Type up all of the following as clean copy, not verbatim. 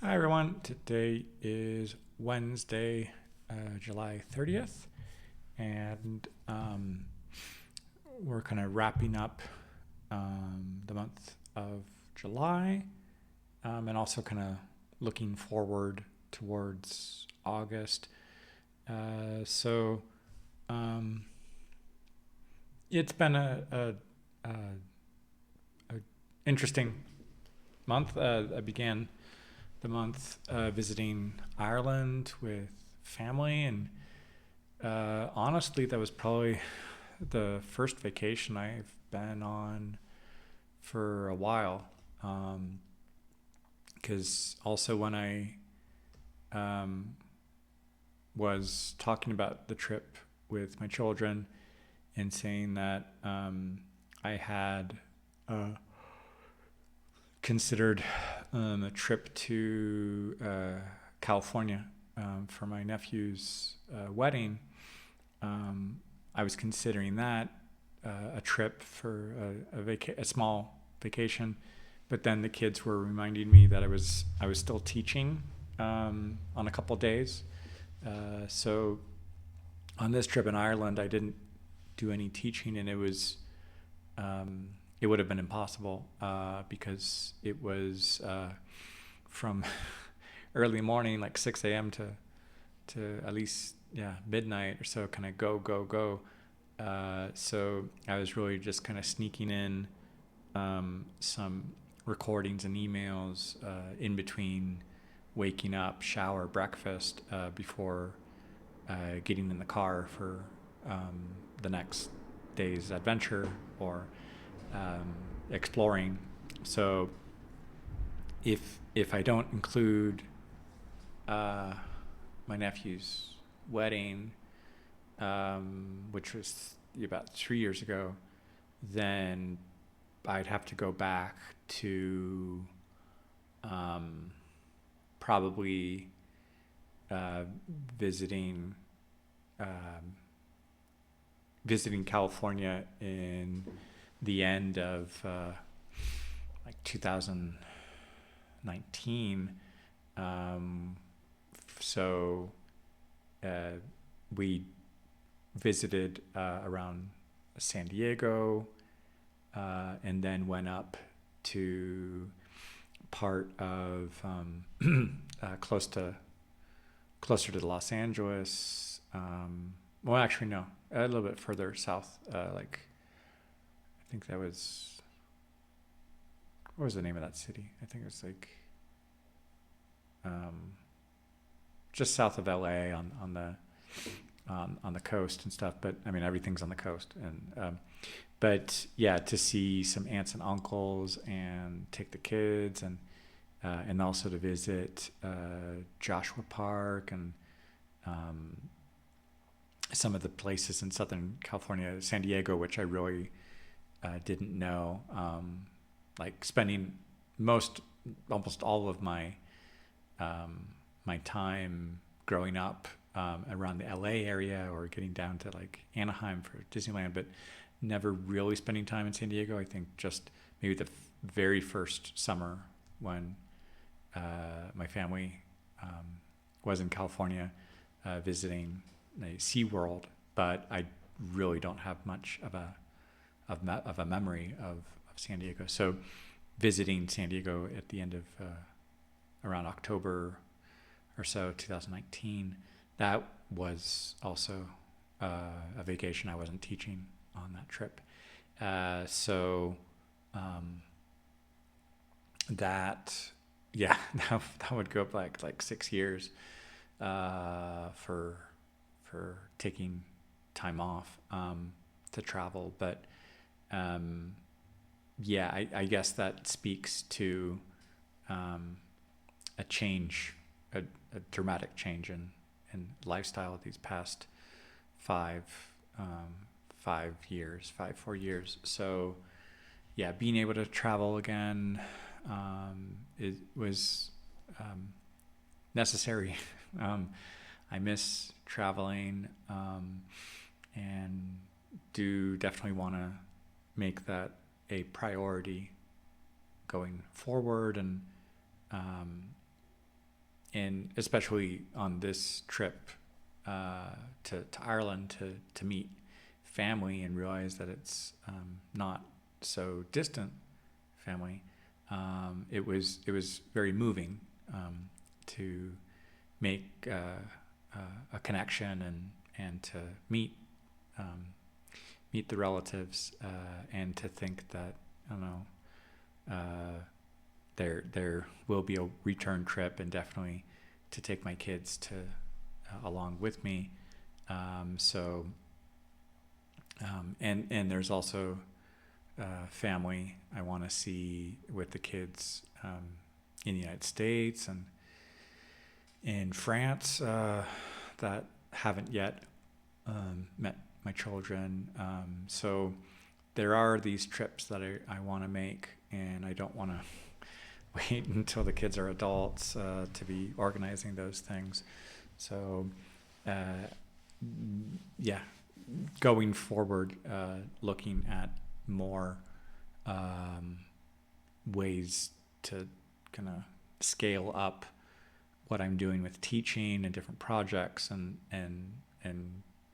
Hi everyone. Today is Wednesday, July 30th, and we're kind of wrapping up the month of July, and also kind of looking forward towards August. So um, it's been a interesting month. I began the month visiting Ireland with family, and honestly, that was probably the first vacation I've been on for a while. Because also when I um, was talking about the trip with my children and saying that I had uh, considered a trip to California for my nephew's wedding. Um, I was considering that a trip for a small vacation, but then the kids were reminding me that I was still teaching on a couple days. So on this trip in Ireland, I didn't do any teaching, and um, it would have been impossible because it was from early morning, like 6 a.m. to at least midnight or so, kind of go go go. So I was really just kind of sneaking in some recordings and emails in between waking up, shower, breakfast before getting in the car for the next day's adventure or exploring. So if I don't include uh, my nephew's wedding, which was about 3 years ago, then I'd have to go back to um, probably uh, visiting um, visiting California in the end of like 2019. Um, so uh, we visited around San Diego, and then went up to part of closer to Los Angeles. Well, actually, no, a little bit further south. Like I think that was what was the name of that city? I think it was like um, just south of LA on the coast and stuff. But I mean, everything's on the coast, and but yeah, to see some aunts and uncles and take the kids, and also to visit Joshua Park and um, some of the places in Southern California, San Diego, which I really didn't know. Like spending most, almost all of um, my time growing up around the LA area or getting down to like Anaheim for Disneyland, but never really spending time in San Diego. I think just maybe the very first summer when my family was in California visiting SeaWorld, but I really don't have much of a memory of San Diego. So visiting San Diego at the end of around October or so 2019, that was also a vacation. I wasn't teaching on that trip. So um, that yeah, that would go up like 6 years for taking time off to travel. But um, yeah, I guess that speaks to um, a change, a dramatic change in lifestyle these past five um, 5 years, 4 years. So yeah, being able to travel again, it was um, necessary. um, I miss traveling, and do definitely want to make that a priority going forward. And um, and especially on this trip to Ireland to meet family and realize that it's not so distant family. It was very moving to make a connection and to meet the relatives and to think that I don't know there will be a return trip, and definitely to take my kids to along with me. So and there's also family I want to see with the kids in the United States and in France that haven't yet met my children. So there are these trips that I want to make, and I don't want to wait until the kids are adults to be organizing those things. So yeah, going forward, looking at more ways to kind of scale up what I'm doing with teaching and different projects and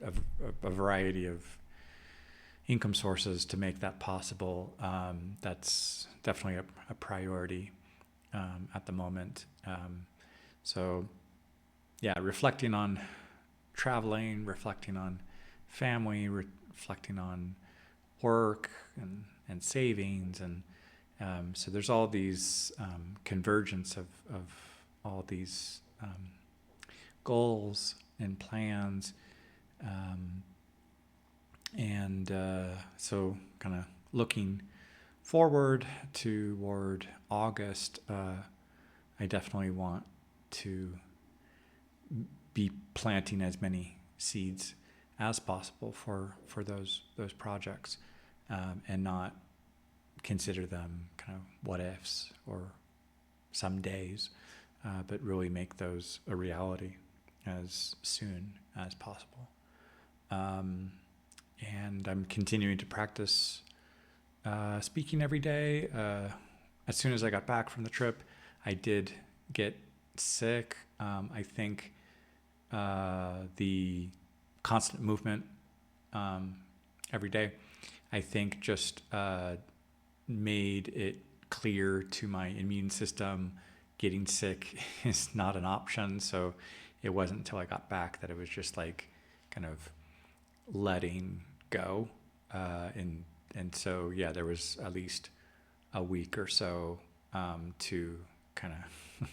a variety of income sources to make that possible. That's definitely a priority at the moment. So yeah, reflecting on traveling, reflecting on family, reflecting on work and savings, and so there's all these convergence of all these goals and plans, and so kind of looking forward toward August, I definitely want to be planting as many seeds as possible for those projects, and not consider them kind of what ifs or some days, but really make those a reality as soon as possible. And I'm continuing to practice speaking every day. As soon as I got back from the trip, I did get sick. I think the constant movement every day, I think just made it clear to my immune system getting sick is not an option. So it wasn't until I got back that it was just like kind of letting go. And so, yeah, there was at least a week or so to kind of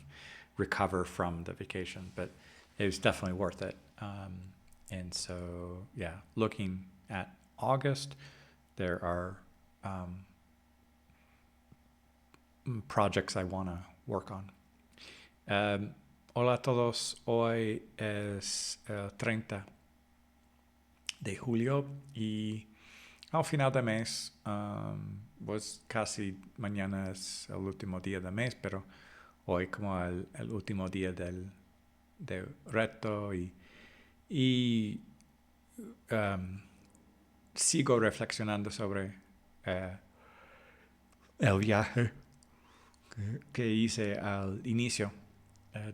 recover from the vacation, but it was definitely worth it. And so, yeah, looking at August, there are projects I want to work on. Hola a todos, hoy es el 30 de julio y al final del mes, pues casi mañana es el último día del mes, pero hoy como el último día del reto y sigo reflexionando sobre el viaje que hice al inicio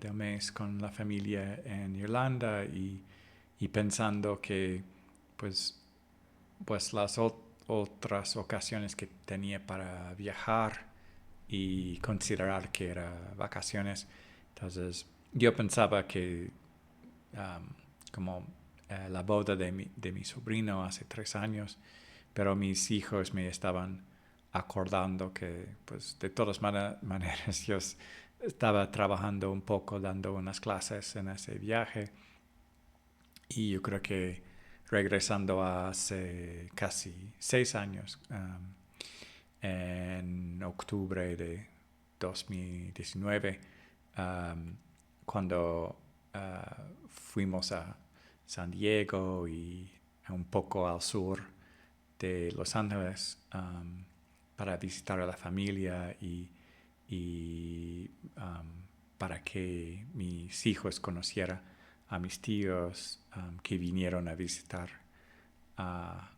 del mes con la familia en Irlanda y pensando que pues las otras ocasiones que tenía para viajar y considerar que era vacaciones. Entonces yo pensaba que como la boda de mi sobrino hace 3 años, pero mis hijos me estaban acordando que pues de todas maneras yo estaba trabajando un poco, dando unas clases en ese viaje, y yo creo que regresando a hace casi 6 años, en octubre de 2019, cuando fuimos a San Diego y un poco al sur de Los Ángeles para visitar a la familia y para que mis hijos conocieran a mis tíos que vinieron a visitar a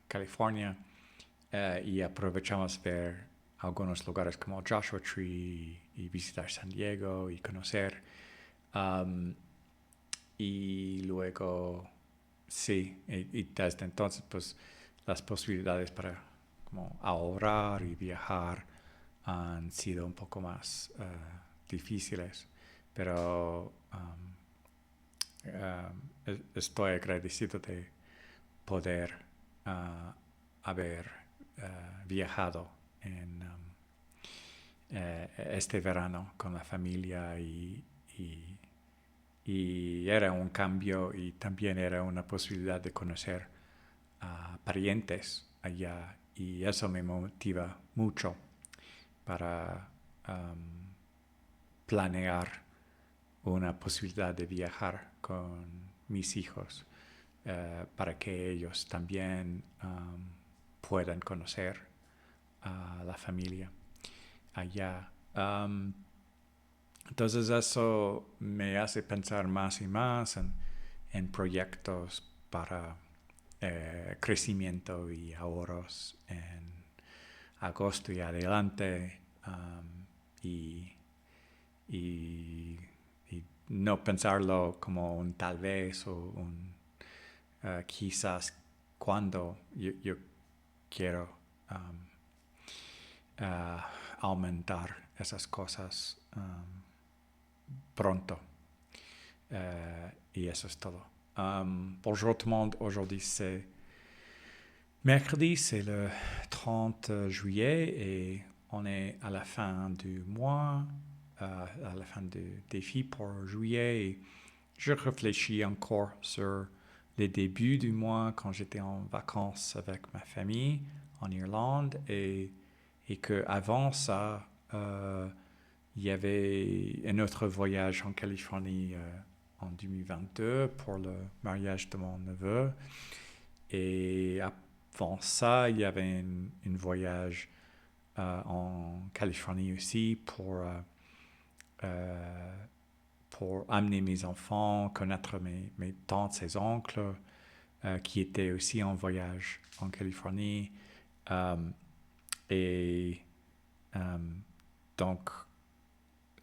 California, y aprovechamos ver algunos lugares como Joshua Tree y visitar San Diego y conocer Am, y luego, sí, y desde entonces, pues las posibilidades para como ahorrar y viajar han sido un poco más difíciles, pero estoy agradecido de poder haber viajado en este verano con la familia y, y era un cambio y también era una posibilidad de conocer a parientes allá y eso me motiva mucho para planear una posibilidad de viajar con mis hijos para que ellos también puedan conocer a la familia allá. Entonces eso me hace pensar más y más en proyectos para crecimiento y ahorros en agosto y adelante y, y, y no pensarlo como un tal vez o un quizás cuando yo quiero aumentar esas cosas pronto. Et eso es todo. Bonjour tout le monde. Aujourd'hui, c'est mercredi, c'est le 30 juillet et on est à la fin du mois, à la fin du défi pour juillet. Et je réfléchis encore sur les débuts du mois quand j'étais en vacances avec ma famille en Irlande et qu'avant ça, il y avait un autre voyage en Californie en 2022 pour le mariage de mon neveu. Et avant ça, il y avait un voyage en Californie aussi pour amener mes enfants, connaître mes tantes et oncles qui étaient aussi en voyage en Californie. Et donc,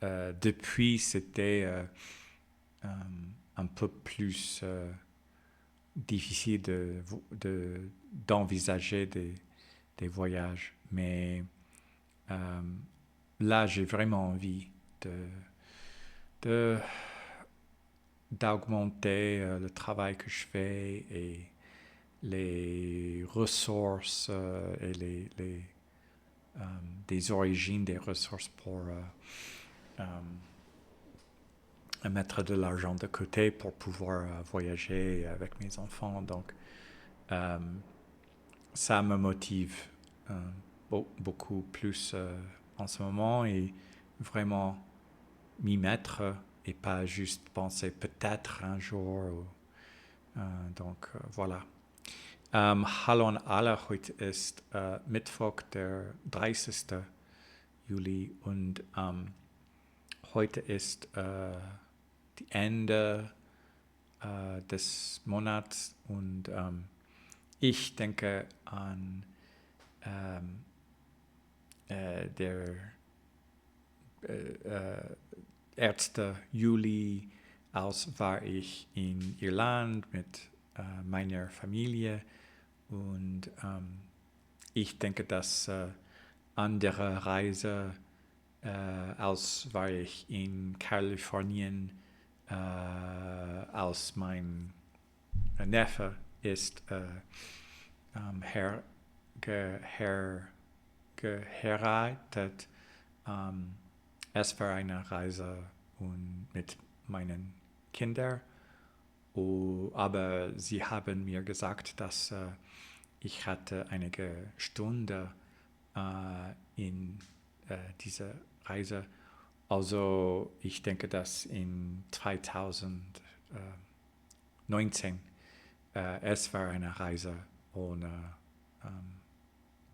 depuis, c'était un peu plus difficile d'envisager des voyages. Mais là, j'ai vraiment envie d'augmenter le travail que je fais et les ressources et des origines des ressources pour mettre de l'argent de côté pour pouvoir voyager avec mes enfants. Donc, ça me motive beaucoup plus en ce moment et vraiment m'y mettre et pas juste penser peut-être un jour. Donc, voilà. Hallo an alle, heute ist Mittwoch, der 30. Juli und heute ist die Ende des Monats und ich denke an der 1. Juli, als war ich in Irland mit meiner Familie und ich denke, dass andere Reise als war ich in Kalifornien, als mein Neffe ist geheiratet. Es war eine Reise mit meinen Kindern, aber sie haben mir gesagt, dass ich hatte einige Stunden in dieser Reise. Also ich denke, dass in 2019 es war eine Reise ohne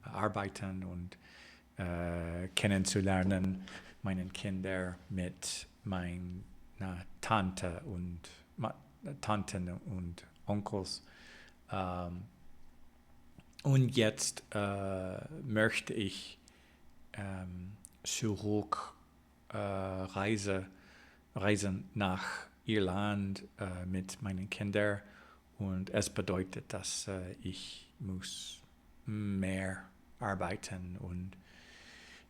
Arbeiten und kennenzulernen, meinen Kindern mit meiner Tante und Tanten und Onkels. Und jetzt möchte ich zurück reisen Reisen nach Irland mit meinen Kindern und es bedeutet, dass ich muss mehr arbeiten und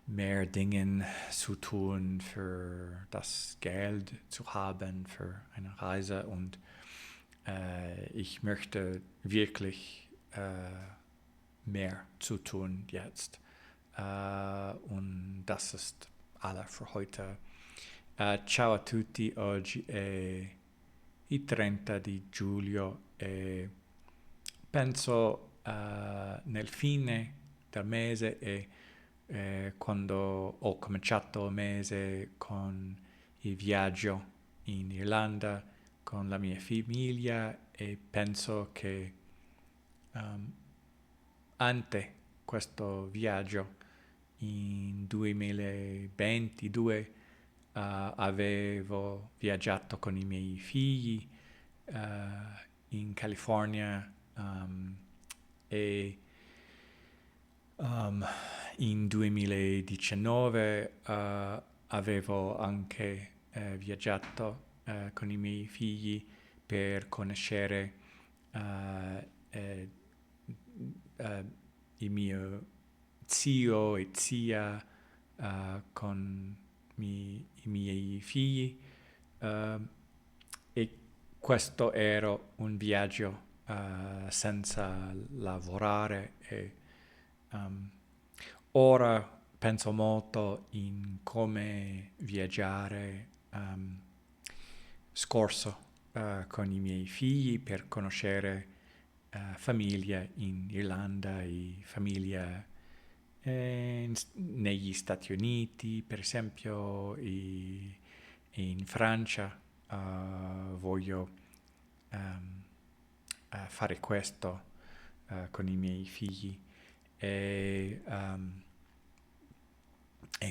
mehr Dinge zu tun für das Geld zu haben für eine Reise und ich möchte wirklich mehr zu tun jetzt und das ist alles für heute. Ciao a tutti, oggi è il 30 di giugno e penso nel fine del mese e quando ho cominciato il mese con il viaggio in Irlanda con la mia famiglia e penso che ante questo viaggio in 2022 avevo viaggiato con i miei figli in California e in 2019 avevo anche viaggiato con i miei figli per conoscere il mio zio e zia con i miei figli e questo era un viaggio senza lavorare e ora penso molto in come viaggiare scorso con i miei figli per conoscere famiglia in Irlanda e famiglia negli Stati Uniti, per esempio, e in Francia voglio fare questo con i miei figli e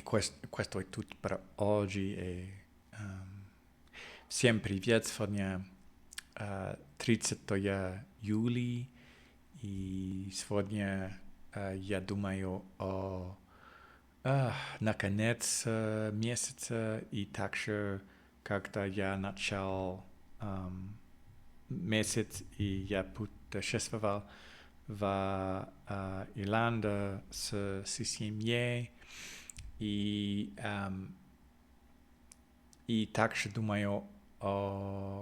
questo è tutto per oggi e всем привет, сегодня 30 июля и сегодня я думаю о наконец месяца и также когда я начал месяц и я путешествовал в Ирланду с семьей и также думаю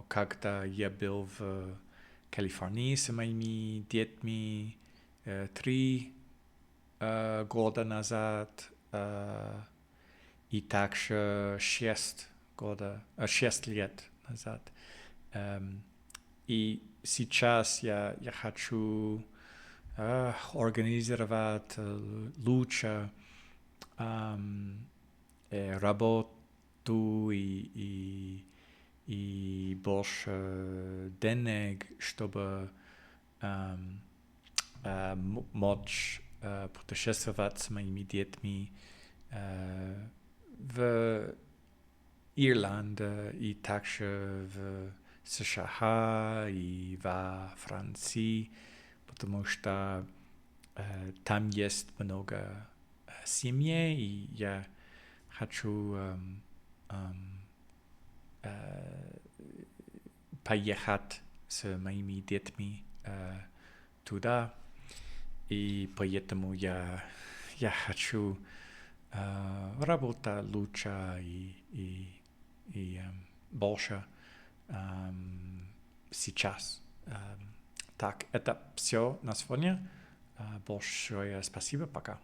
когда я был в Калифорнии с моими детьми 3 года назад и также 6 лет назад. И сейчас я хочу организовать лучше работу и больше денег, чтобы мочь путешествовать с моими детьми в Ирланде и также в США и во Франции, потому что там есть много семей, и я хочу поехать с моими детьми туда, и поэтому я хочу работать лучше и больше сейчас. Так, это все на сегодня. Большое спасибо, пока.